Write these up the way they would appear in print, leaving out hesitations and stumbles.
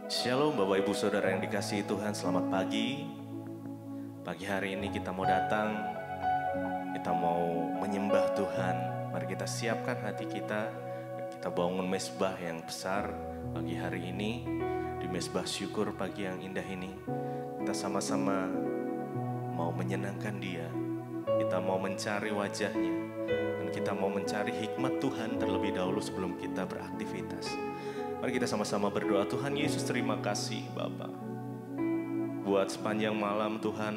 Shalom Bapak Ibu Saudara yang dikasihi Tuhan, selamat pagi. Pagi hari ini kita mau datang, kita mau menyembah Tuhan. Mari kita siapkan hati kita, kita bangun mezbah yang besar pagi hari ini. Di mezbah syukur pagi yang indah ini, kita sama-sama mau menyenangkan Dia. Kita mau mencari wajahnya, dan kita mau mencari hikmat Tuhan terlebih dahulu sebelum kita beraktivitas. Mari kita sama-sama berdoa. Tuhan Yesus, terima kasih Bapa, buat sepanjang malam Tuhan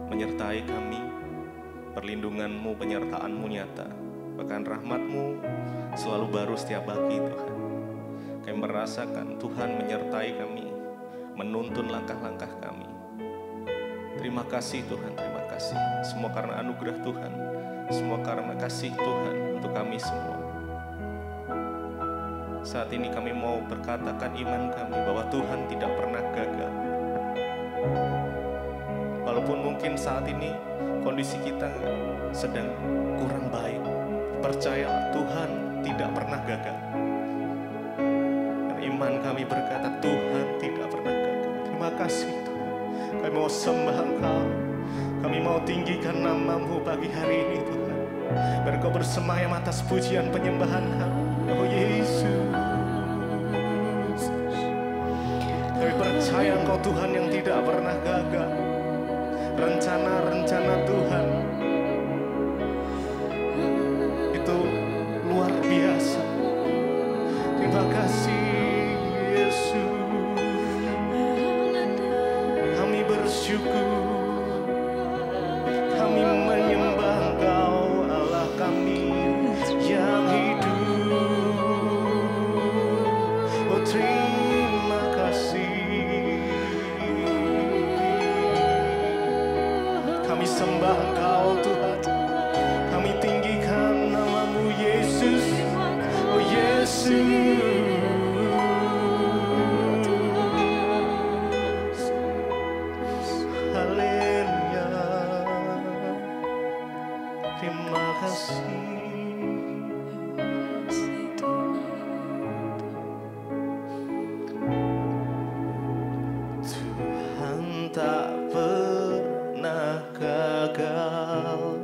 menyertai kami. Perlindungan-Mu, penyertaan-Mu nyata, bahkan rahmat-Mu selalu baru setiap pagi Tuhan. Kami merasakan Tuhan menyertai kami, menuntun langkah-langkah kami. Terima kasih Tuhan, terima kasih. Semua karena anugerah Tuhan, semua karena kasih Tuhan untuk kami semua. Saat ini kami mau berkatakan iman kami bahwa Tuhan tidak pernah gagal. Walaupun mungkin saat ini kondisi kita sedang kurang baik, percayalah Tuhan tidak pernah gagal. Dan iman kami berkata Tuhan tidak pernah gagal. Terima kasih Tuhan. Kami mau sembah Engkau, kami mau tinggikan nama-Mu pagi hari ini Tuhan. Biar Engkau bersemayam atas pujian penyembahan kami. Oh Yesus, kami percaya Engkau Tuhan yang tidak pernah gagal. Rencana-rencana Tuhan itu luar biasa. Terima kasih Yesus, kami bersyukur, kami menyembah Engkau Allah kami yang hidup. Oh terima kasih, kami sembah Engkau Tuhan, kami tinggikan nama-Mu Yesus. Oh Yesus, haleluya, terima kasih. Tuhan tak pernah gagal.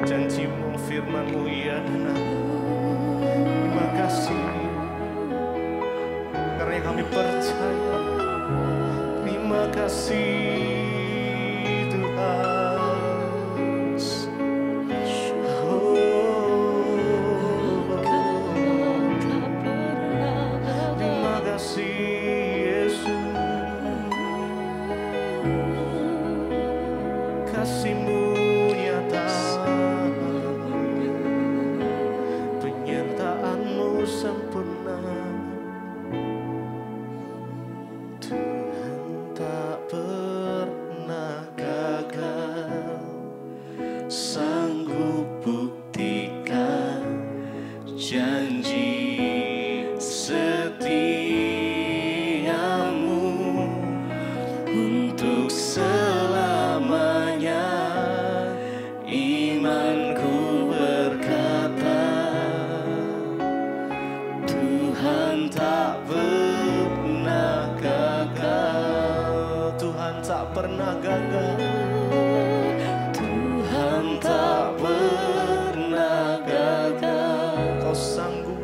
Janji-Mu, firman-Mu, iya dan amin. Terima kasih karena kami percaya. Terima kasih Tuhan. Terima kasih Yesus. Kasih-Mu nyata, penyertaan-Mu sempurna. Tuhan tak pernah gagal, sanggup buktikan janji setiamu untuk selamanya. Imanku berkata, Tuhan tak pernah gagal. Tuhan tak pernah gagal. Tuhan tak pernah gagal. Kau sanggup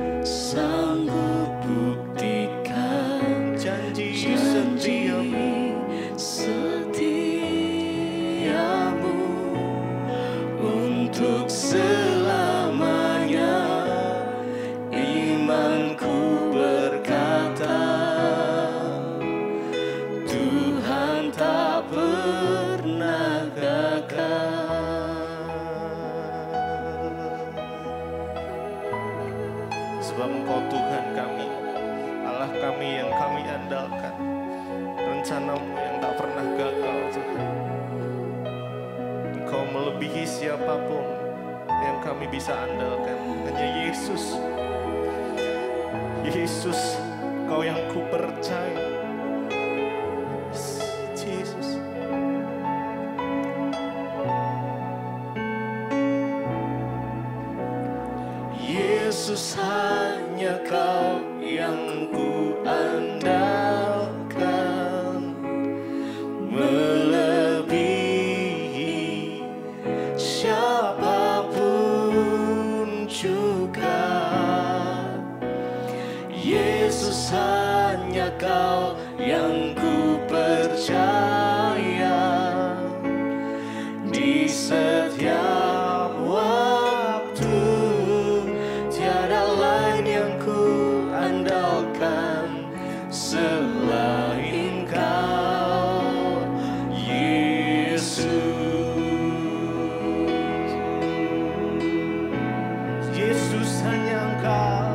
buktikan janji setiamu untuk selamanya. Imanku berkata, Tuhan tak pernah gagal. Sebab Engkau Tuhan kami, Allah kami yang kami andalkan. Rencana-Mu yang tak pernah gagal, Tuhan. Engkau melebihi siapapun yang kami bisa andalkan. Hanya Yesus. Yesus, Kau yang ku percaya. Yesus. Yesus, hanya Kau yang ku andalkan, melebihi siapapun juga. Yesus, hanya Kau yang ku percaya. Di setiap waktu tiada lain yang ku andalkan selain Kau, Yesus. Yesus, hanya Engkau.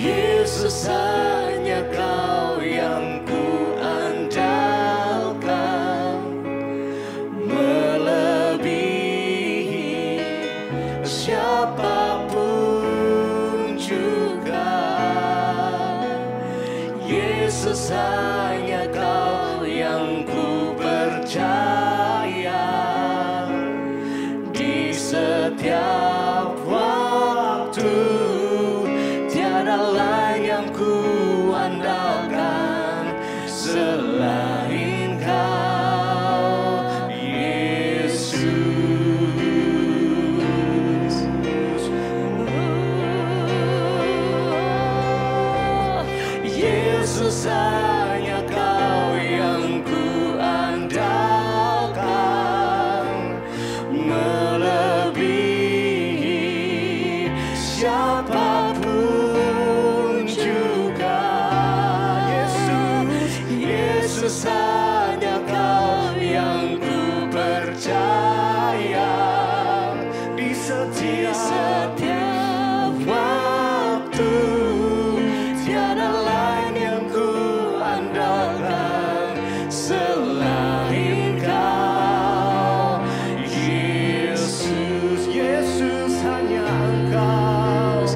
Yesus, hanya Kau yang ku andalkan, melebihi siapapun juga. Yesus, hanya Kau yang ku percaya. Di setiap waktu tiada lain yang ku andalkan selain Kau, Yesus. Yesus, hanya Kau yang ku andalkan, melebihi siapapun juga. Yesus, hanya Kau yang ku percaya. Di setiap waktu tiada lain yang ku andalkan selain Kau, Yesus. Yesus, hanya Engkau.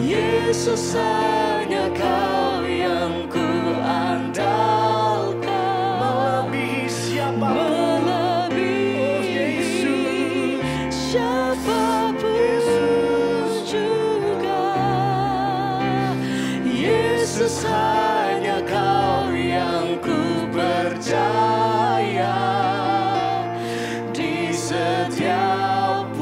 Yesus, hanya Kau yang ku andalkan, melebihi siapapun. Melebihi siapapun juga. Yesus, hanya Kau yang ku percaya. Di setiap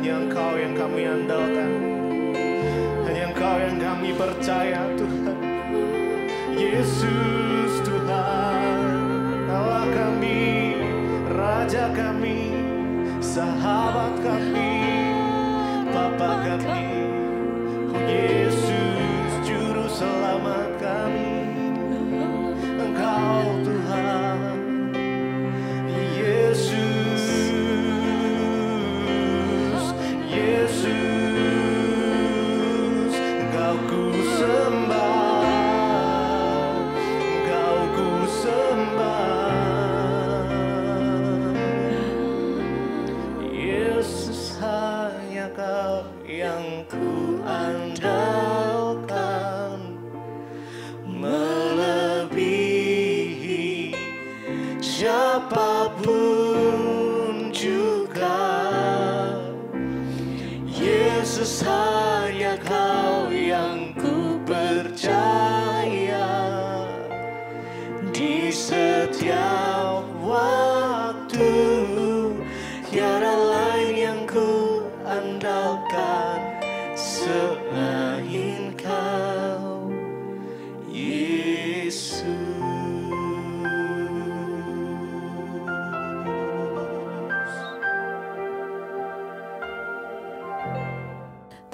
hanya Engkau yang kami andalkan, hanya Engkau yang kami percaya Tuhan. Yesus Tuhan, Allah kami, Raja kami, sahabat kami, Bapa kami. Oh Yesus, Juru Selamat kami, Engkau Tuhan. Yesus, Yesus, Engkau ku sembah, Engkau ku sembah. Yesus, hanya Kau yang ku andalkan, melebihi siapapun juga. Yesus, hanya Kau yang ku percaya, di setiap waktu tiada lain yang ku andalkan selain Kau, Yesus.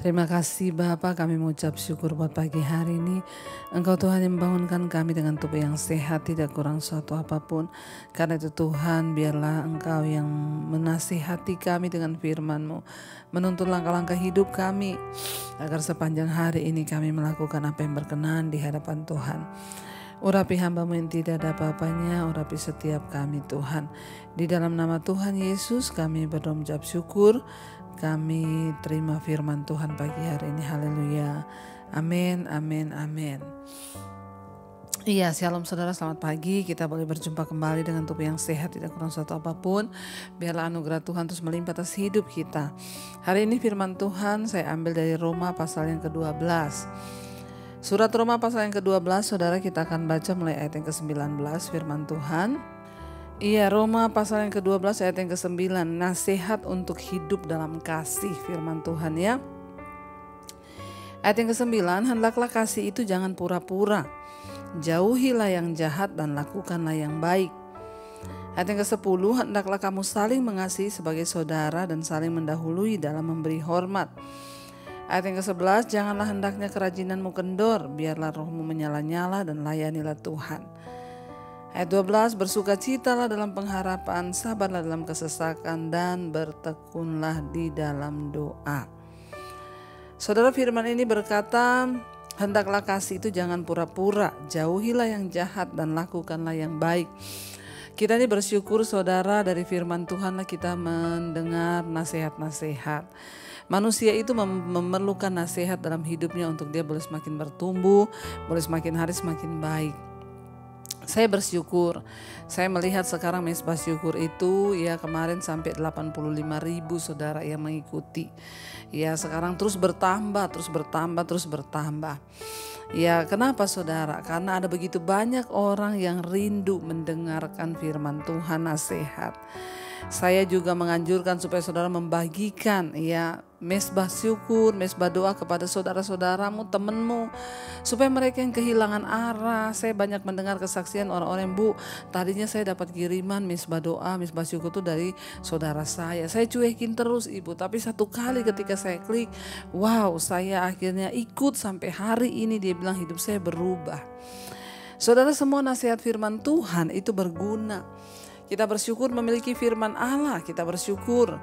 Terima kasih Bapa, kami mengucap syukur buat pagi hari ini. Engkau Tuhan yang membangunkan kami dengan tubuh yang sehat, tidak kurang suatu apapun. Karena itu Tuhan, biarlah Engkau yang menasihati kami dengan firman-Mu, menuntun langkah-langkah hidup kami, agar sepanjang hari ini kami melakukan apa yang berkenan di hadapan Tuhan. Urapi hamba-Mu yang tidak ada apa-apanya, urapi setiap kami Tuhan. Di dalam nama Tuhan Yesus kami berdoa mengucap syukur. Kami terima firman Tuhan pagi hari ini. Haleluya. Amin, amin, amin. Iya, shalom saudara, selamat pagi. Kita boleh berjumpa kembali dengan tubuh yang sehat, tidak kurang suatu apapun. Biarlah anugerah Tuhan terus melimpah atas hidup kita. Hari ini firman Tuhan saya ambil dari Roma pasal yang ke-12. Surat Roma pasal yang ke-12, saudara, kita akan baca mulai ayat yang ke-19 firman Tuhan. Iya, Roma pasal yang ke-12 ayat yang ke-9, nasihat untuk hidup dalam kasih, firman Tuhan ya. Ayat yang ke-9, hendaklah kasih itu jangan pura-pura, jauhilah yang jahat dan lakukanlah yang baik. Ayat yang ke-10, hendaklah kamu saling mengasihi sebagai saudara dan saling mendahului dalam memberi hormat. Ayat yang ke-11, janganlah hendaknya kerajinanmu kendor, biarlah rohmu menyala-nyala dan layanilah Tuhan. Ayat 12, bersukacitalah dalam pengharapan, sabarlah dalam kesesakan, dan bertekunlah di dalam doa. Saudara, firman ini berkata, hendaklah kasih itu jangan pura-pura, jauhilah yang jahat dan lakukanlah yang baik. Kita ini bersyukur saudara, dari firman Tuhanlah kita mendengar nasihat-nasihat. Manusia itu memerlukan nasihat dalam hidupnya untuk dia boleh semakin bertumbuh, boleh semakin hari semakin baik. Saya bersyukur, saya melihat sekarang Mesbah Syukur itu ya kemarin sampai 85.000 saudara yang mengikuti. Ya sekarang terus bertambah. Ya kenapa saudara? Karena ada begitu banyak orang yang rindu mendengarkan firman Tuhan, nasihat. Saya juga menganjurkan supaya saudara membagikan ya mesbah syukur, mesbah doa kepada saudara-saudaramu, temanmu, supaya mereka yang kehilangan arah. Saya banyak mendengar kesaksian orang-orang, Bu, tadinya saya dapat kiriman mesbah doa, mesbah syukur itu dari saudara saya cuekin terus Ibu, tapi satu kali ketika saya klik, wow, saya akhirnya ikut sampai hari ini. Dia bilang hidup saya berubah. Saudara, semua nasihat firman Tuhan itu berguna. Kita bersyukur memiliki firman Allah. Kita bersyukur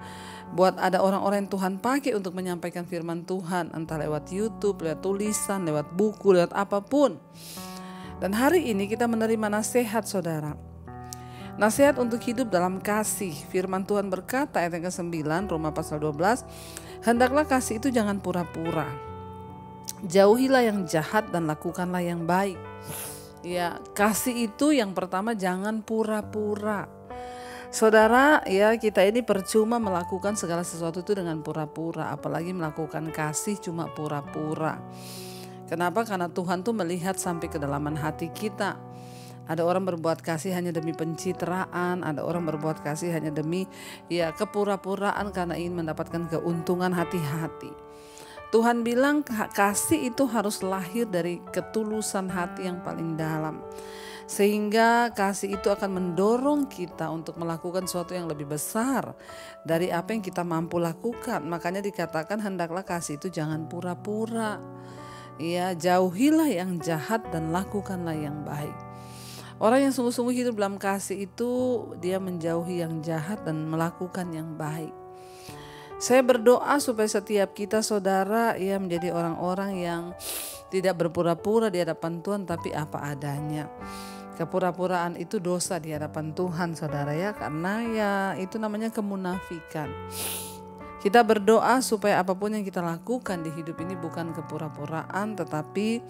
buat ada orang-orang yang Tuhan pakai untuk menyampaikan firman Tuhan, entah lewat YouTube, lewat tulisan, lewat buku, lewat apapun. Dan hari ini kita menerima nasihat saudara. Nasihat untuk hidup dalam kasih. Firman Tuhan berkata ayat yang ke-9 Roma pasal 12, hendaklah kasih itu jangan pura-pura, jauhilah yang jahat dan lakukanlah yang baik. Ya, kasih itu yang pertama jangan pura-pura. Saudara, ya kita ini percuma melakukan segala sesuatu itu dengan pura-pura, apalagi melakukan kasih cuma pura-pura. Kenapa? Karena Tuhan tuh melihat sampai kedalaman hati kita. Ada orang berbuat kasih hanya demi pencitraan, ada orang berbuat kasih hanya demi kepura-puraan karena ingin mendapatkan keuntungan. Hati-hati. Tuhan bilang kasih itu harus lahir dari ketulusan hati yang paling dalam. Sehingga kasih itu akan mendorong kita untuk melakukan sesuatu yang lebih besar dari apa yang kita mampu lakukan. Makanya dikatakan hendaklah kasih itu jangan pura-pura. Ya, jauhilah yang jahat dan lakukanlah yang baik. Orang yang sungguh-sungguh hidup dalam kasih itu dia menjauhi yang jahat dan melakukan yang baik. Saya berdoa supaya setiap kita saudara menjadi orang-orang yang tidak berpura-pura di hadapan Tuhan, tapi apa adanya. Kepura-puraan itu dosa di hadapan Tuhan saudara karena itu namanya kemunafikan. Kita berdoa supaya apapun yang kita lakukan di hidup ini bukan kepura-puraan, tetapi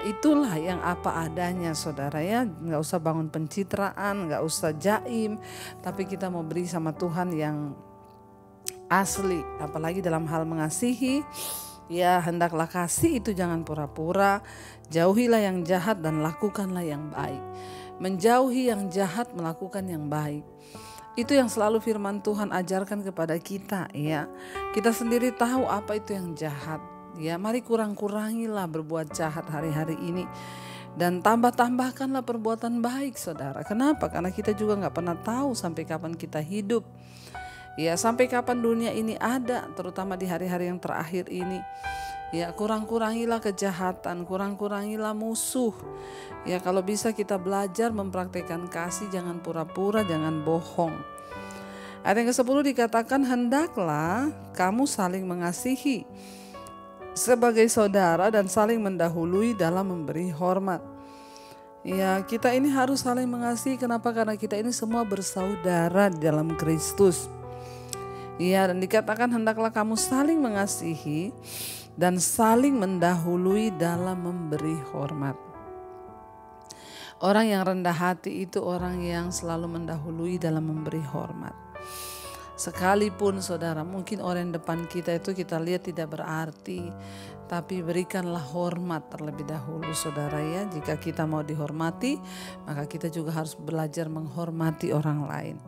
itulah yang apa adanya saudara Nggak usah bangun pencitraan, nggak usah jaim, tapi kita mau beri sama Tuhan yang asli. Apalagi dalam hal mengasihi, hendaklah kasih itu jangan pura-pura. Jauhilah yang jahat dan lakukanlah yang baik. Menjauhi yang jahat, melakukan yang baik. Itu yang selalu firman Tuhan ajarkan kepada kita Kita sendiri tahu apa itu yang jahat. Mari kurang-kurangilah berbuat jahat hari-hari ini. Dan tambah-tambahkanlah perbuatan baik saudara. Kenapa? Karena kita juga gak pernah tahu sampai kapan kita hidup. Sampai kapan dunia ini ada, terutama di hari-hari yang terakhir ini. Kurang-kurangilah kejahatan, kurang-kurangilah musuh. Kalau bisa kita belajar mempraktikkan kasih, jangan pura-pura, jangan bohong. Ayat yang ke-10 dikatakan hendaklah kamu saling mengasihi sebagai saudara dan saling mendahului dalam memberi hormat. Kita ini harus saling mengasihi. Kenapa? Karena kita ini semua bersaudara di dalam Kristus. Dan dikatakan hendaklah kamu saling mengasihi dan saling mendahului dalam memberi hormat. Orang yang rendah hati itu orang yang selalu mendahului dalam memberi hormat. Sekalipun saudara mungkin orang depan kita itu kita lihat tidak berarti, tapi berikanlah hormat terlebih dahulu saudara Jika kita mau dihormati, maka kita juga harus belajar menghormati orang lain.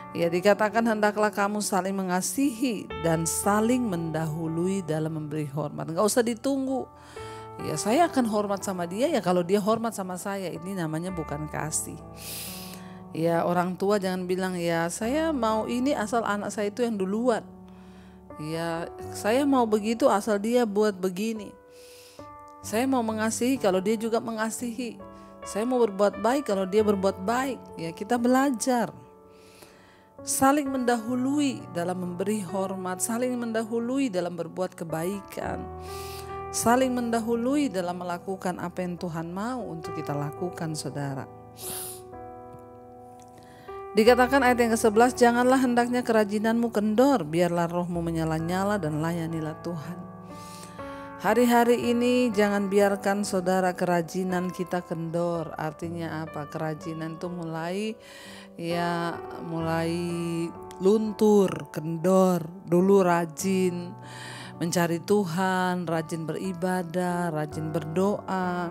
Dikatakan hendaklah kamu saling mengasihi dan saling mendahului dalam memberi hormat. Enggak usah ditunggu. Saya akan hormat sama dia kalau dia hormat sama saya. Ini namanya bukan kasih. Orang tua jangan bilang saya mau ini asal anak saya itu yang duluan. Saya mau begitu asal dia buat begini. Saya mau mengasihi kalau dia juga mengasihi. Saya mau berbuat baik kalau dia berbuat baik. Kita belajar. Saling mendahului dalam memberi hormat, saling mendahului dalam berbuat kebaikan, saling mendahului dalam melakukan apa yang Tuhan mau untuk kita lakukan saudara. Dikatakan ayat yang ke-11, janganlah hendaknya kerajinanmu kendor, biarlah rohmu menyala-nyala dan layanilah Tuhan. Hari-hari ini jangan biarkan saudara kerajinan kita kendor. Artinya apa? Kerajinan itu mulai luntur, kendor. Dulu rajin mencari Tuhan, rajin beribadah, rajin berdoa,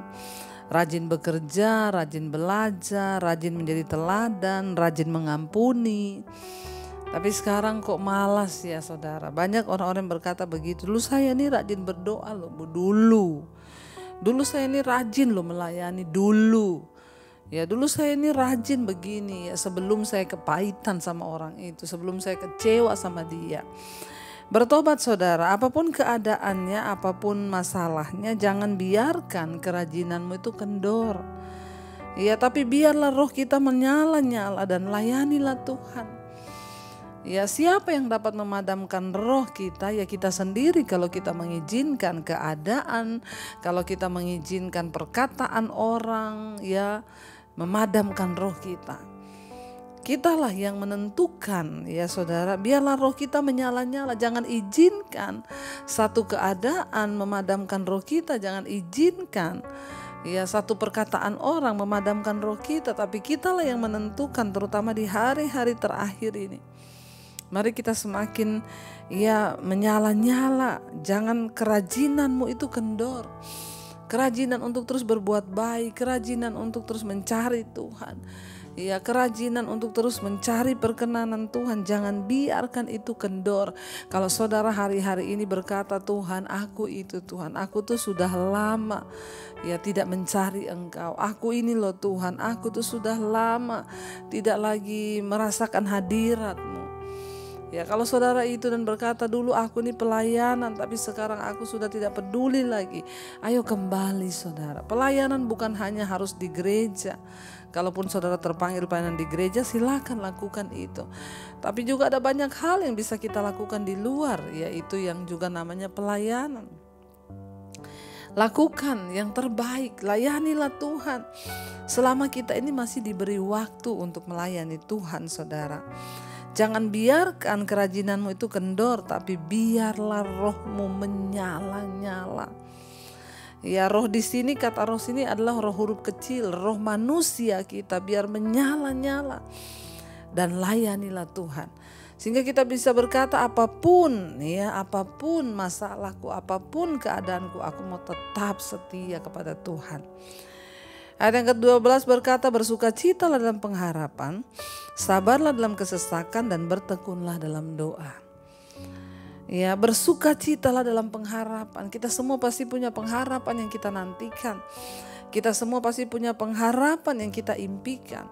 rajin bekerja, rajin belajar, rajin menjadi teladan, rajin mengampuni. Tapi sekarang kok malas saudara. Banyak orang-orang berkata begitu. Dulu saya ini rajin berdoa loh. Dulu saya ini rajin loh melayani dulu. Dulu saya ini rajin begini sebelum saya kepahitan sama orang itu, sebelum saya kecewa sama dia. Bertobat saudara, apapun keadaannya, apapun masalahnya, jangan biarkan kerajinanmu itu kendor. Tapi biarlah roh kita menyala-nyala dan layanilah Tuhan. Siapa yang dapat memadamkan roh kita? Kita sendiri kalau kita mengizinkan keadaan, kalau kita mengizinkan perkataan orang memadamkan roh kita. Kitalah yang menentukan saudara, biarlah roh kita menyala-nyala. Jangan izinkan satu keadaan memadamkan roh kita, jangan izinkan satu perkataan orang memadamkan roh kita, tapi kitalah yang menentukan, terutama di hari-hari terakhir ini. Mari kita semakin menyala-nyala. Jangan kerajinanmu itu kendor. kerajinan untuk terus berbuat baik, kerajinan untuk terus mencari Tuhan. Ya, kerajinan untuk terus mencari perkenanan Tuhan. Jangan biarkan itu kendor. Kalau saudara hari-hari ini berkata, Tuhan aku itu, Tuhan aku tuh sudah lama ya tidak mencari Engkau. Aku ini loh Tuhan, aku tuh sudah lama tidak lagi merasakan hadirat-Mu. Ya, kalau saudara itu dan berkata, dulu aku ini pelayanan tapi sekarang aku sudah tidak peduli lagi. Ayo kembali saudara. Pelayanan bukan hanya harus di gereja. Kalaupun saudara terpanggil pelayanan di gereja, silakan lakukan itu. Tapi juga ada banyak hal yang bisa kita lakukan di luar, yaitu yang juga namanya pelayanan. Lakukan yang terbaik, layanilah Tuhan. Selama kita ini masih diberi waktu untuk melayani Tuhan, saudara. Jangan biarkan kerajinanmu itu kendor, tapi biarlah rohmu menyala-nyala. Ya, roh di sini, kata roh sini adalah roh huruf kecil, roh manusia kita, biar menyala-nyala dan layanilah Tuhan. Sehingga kita bisa berkata, apapun ya, apapun masalahku, apapun keadaanku, aku mau tetap setia kepada Tuhan. Ayat yang ke-12 berkata, bersukacitalah dalam pengharapan, sabarlah dalam kesesakan, dan bertekunlah dalam doa. Ya, bersukacitalah dalam pengharapan. Kita semua pasti punya pengharapan yang kita nantikan. Kita semua pasti punya pengharapan yang kita impikan.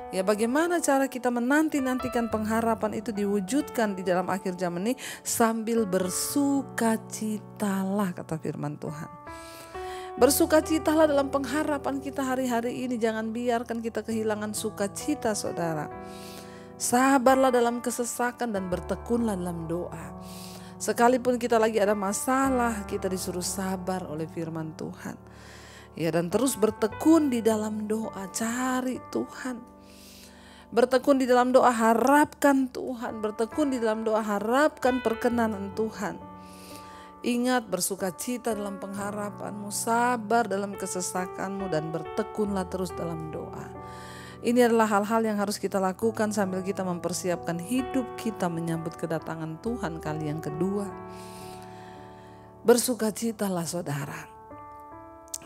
Ya, bagaimana cara kita menanti-nantikan pengharapan itu diwujudkan di dalam akhir zaman ini? Sambil bersukacitalah, kata firman Tuhan. Bersukacitalah dalam pengharapan kita hari-hari ini. Jangan biarkan kita kehilangan sukacita, saudara. Sabarlah dalam kesesakan dan bertekunlah dalam doa. Sekalipun kita lagi ada masalah, kita disuruh sabar oleh firman Tuhan. Ya, dan terus bertekun di dalam doa, cari Tuhan. Bertekun di dalam doa, harapkan Tuhan. Bertekun di dalam doa, harapkan perkenanan Tuhan. Ingat, bersukacita dalam pengharapanmu, sabar dalam kesesakanmu, dan bertekunlah terus dalam doa. Ini adalah hal-hal yang harus kita lakukan sambil kita mempersiapkan hidup kita menyambut kedatangan Tuhan kali yang kedua. Bersukacitalah saudara.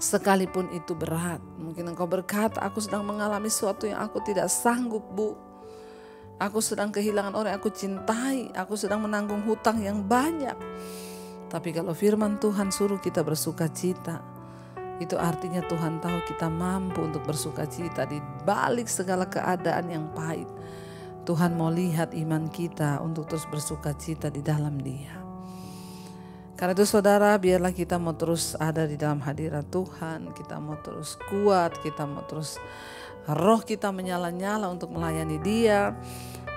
Sekalipun itu berat. Mungkin engkau berkata, aku sedang mengalami sesuatu yang aku tidak sanggup, Bu. Aku sedang kehilangan orang yang aku cintai. Aku sedang menanggung hutang yang banyak. Tapi kalau firman Tuhan suruh kita bersukacita, itu artinya Tuhan tahu kita mampu untuk bersukacita di balik segala keadaan yang pahit. Tuhan mau lihat iman kita untuk terus bersukacita di dalam Dia. Karena itu saudara, biarlah kita mau terus ada di dalam hadirat Tuhan. Kita mau terus kuat, kita mau terus roh kita menyala-nyala untuk melayani Dia.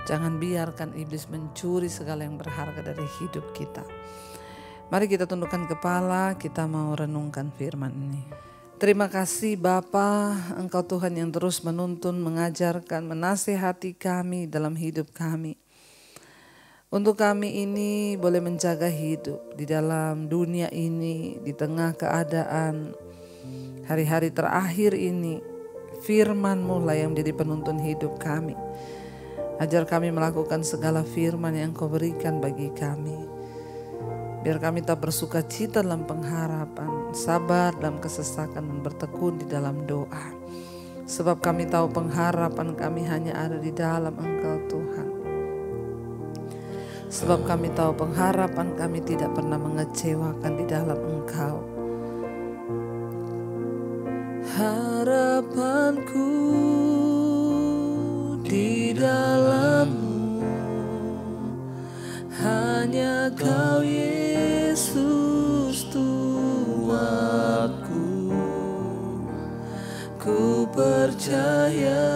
Jangan biarkan iblis mencuri segala yang berharga dari hidup kita. Mari kita tundukkan kepala, kita mau renungkan firman ini. Terima kasih Bapa, Engkau Tuhan yang terus menuntun, mengajarkan, menasihati kami dalam hidup kami. Untuk kami ini boleh menjaga hidup di dalam dunia ini, di tengah keadaan hari-hari terakhir ini. Firman-Mu lah yang menjadi penuntun hidup kami. Ajar kami melakukan segala firman yang Engkau berikan bagi kami. Biar kami tak bersukacita dalam pengharapan, sabar dalam kesesakan, dan bertekun di dalam doa. Sebab kami tahu pengharapan kami hanya ada di dalam Engkau Tuhan. Sebab kami tahu pengharapan kami tidak pernah mengecewakan di dalam Engkau. Harapanku di dalam-Mu, hanya Kau Yesus Tuanku. Ku percaya,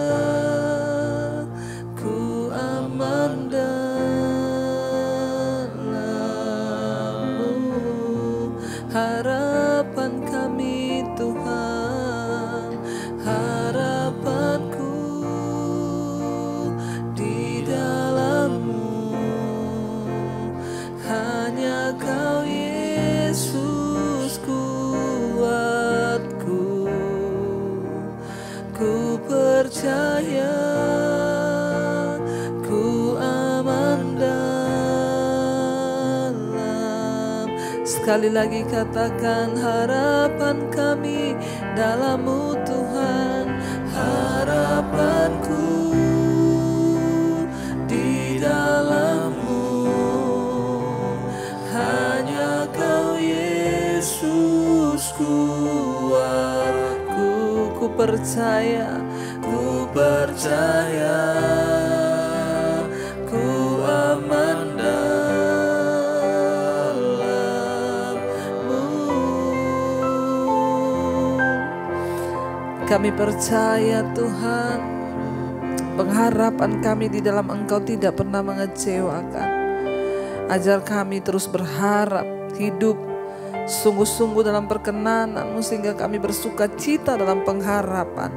ku aman dalam-Mu. Harapan kami Tuhan, harapanku di dalam-Mu, hanya Kau Yesus kuatku. Ku percaya, ku aman dalam. sekali lagi katakan, harapan kami dalam-Mu Tuhan. Harapanku di dalam-Mu, hanya Kau Yesus kuatku. Ku percaya, ku percaya, ku aman dalam-Mu. Kami percaya Tuhan, pengharapan kami di dalam Engkau tidak pernah mengecewakan. Ajar kami terus berharap, hidup sungguh-sungguh dalam perkenan-Mu, sehingga kami bersuka cita dalam pengharapan,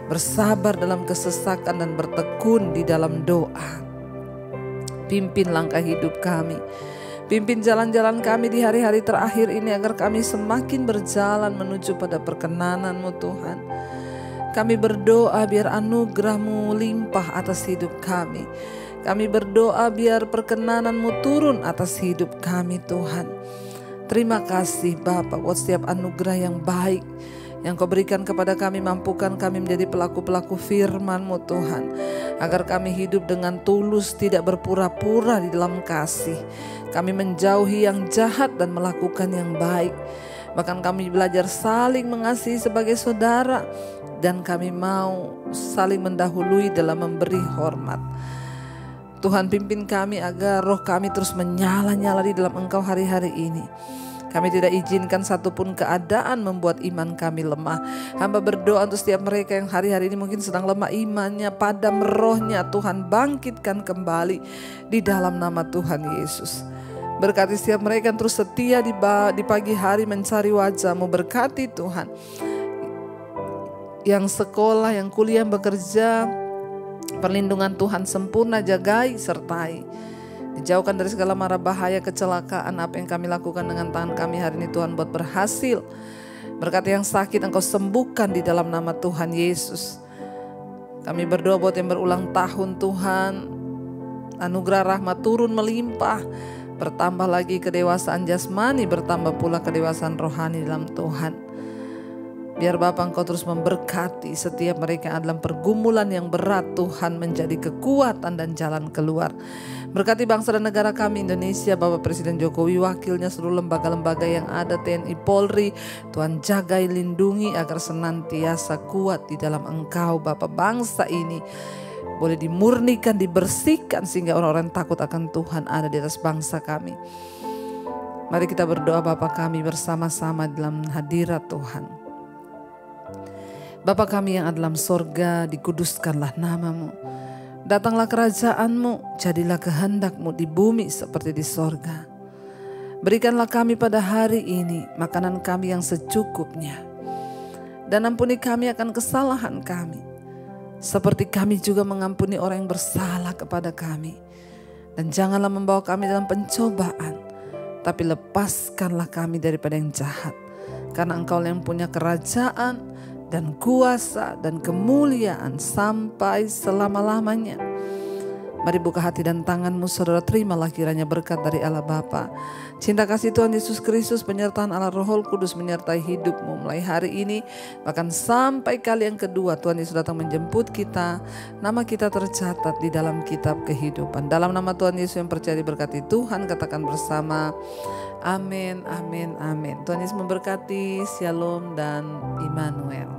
bersabar dalam kesesakan, dan bertekun di dalam doa. Pimpin langkah hidup kami, pimpin jalan-jalan kami di hari-hari terakhir ini, agar kami semakin berjalan menuju pada perkenan-Mu Tuhan. Kami berdoa biar anugerah-Mu limpah atas hidup kami. Kami berdoa biar perkenan-Mu turun atas hidup kami Tuhan. Terima kasih Bapa buat setiap anugerah yang baik yang Kau berikan kepada kami. Mampukan kami menjadi pelaku-pelaku firman-Mu Tuhan, agar kami hidup dengan tulus, tidak berpura-pura di dalam kasih. Kami menjauhi yang jahat dan melakukan yang baik. Bahkan kami belajar saling mengasihi sebagai saudara, dan kami mau saling mendahului dalam memberi hormat. Tuhan, pimpin kami agar roh kami terus menyala-nyala di dalam Engkau hari-hari ini. Kami tidak izinkan satupun keadaan membuat iman kami lemah. Hamba berdoa untuk setiap mereka yang hari-hari ini mungkin sedang lemah imannya, padam rohnya. Tuhan, bangkitkan kembali di dalam nama Tuhan Yesus. Berkati setiap mereka yang terus setia di pagi hari mencari wajah-Mu. Berkati Tuhan, yang sekolah, yang kuliah, yang bekerja, perlindungan Tuhan sempurna, jagai, sertai. Dijauhkan dari segala mara bahaya, kecelakaan. Apa yang kami lakukan dengan tangan kami hari ini Tuhan buat berhasil. Berkati yang sakit Engkau sembuhkan di dalam nama Tuhan Yesus. Kami berdoa buat yang berulang tahun Tuhan, anugerah rahmat turun melimpah. Bertambah lagi kedewasaan jasmani, bertambah pula kedewasaan rohani dalam Tuhan. Biar Bapa Engkau terus memberkati setiap mereka yang dalam pergumulan yang berat. Tuhan, menjadi kekuatan dan jalan keluar. Berkati bangsa dan negara kami Indonesia, Bapak Presiden Jokowi, wakilnya, seluruh lembaga-lembaga yang ada, TNI, Polri. Tuhan, jagai, lindungi agar senantiasa kuat di dalam Engkau. Bapak, bangsa ini boleh dimurnikan, dibersihkan, sehingga orang-orang takut akan Tuhan ada di atas bangsa kami. Mari kita berdoa Bapa kami bersama-sama dalam hadirat Tuhan. Bapa kami yang ada dalam sorga, dikuduskanlah nama-Mu. Datanglah kerajaan-Mu, jadilah kehendak-Mu di bumi seperti di sorga. Berikanlah kami pada hari ini makanan kami yang secukupnya. Dan ampuni kami akan kesalahan kami, seperti kami juga mengampuni orang yang bersalah kepada kami. Dan janganlah membawa kami dalam pencobaan, tapi lepaskanlah kami daripada yang jahat. Karena Engkau yang punya kerajaan dan kuasa dan kemuliaan sampai selama-lamanya. Mari buka hati dan tangan-Mu, saudara, terimalah kiranya berkat dari Allah Bapa, cinta kasih Tuhan Yesus Kristus, penyertaan Allah Roh Kudus menyertai hidup-Mu mulai hari ini, bahkan sampai kali yang kedua Tuhan Yesus datang menjemput kita. Nama kita tercatat di dalam kitab kehidupan. Dalam nama Tuhan Yesus yang percaya diberkati Tuhan, katakan bersama, amin, amin, amin. Tuhan Yesus memberkati, shalom dan Immanuel.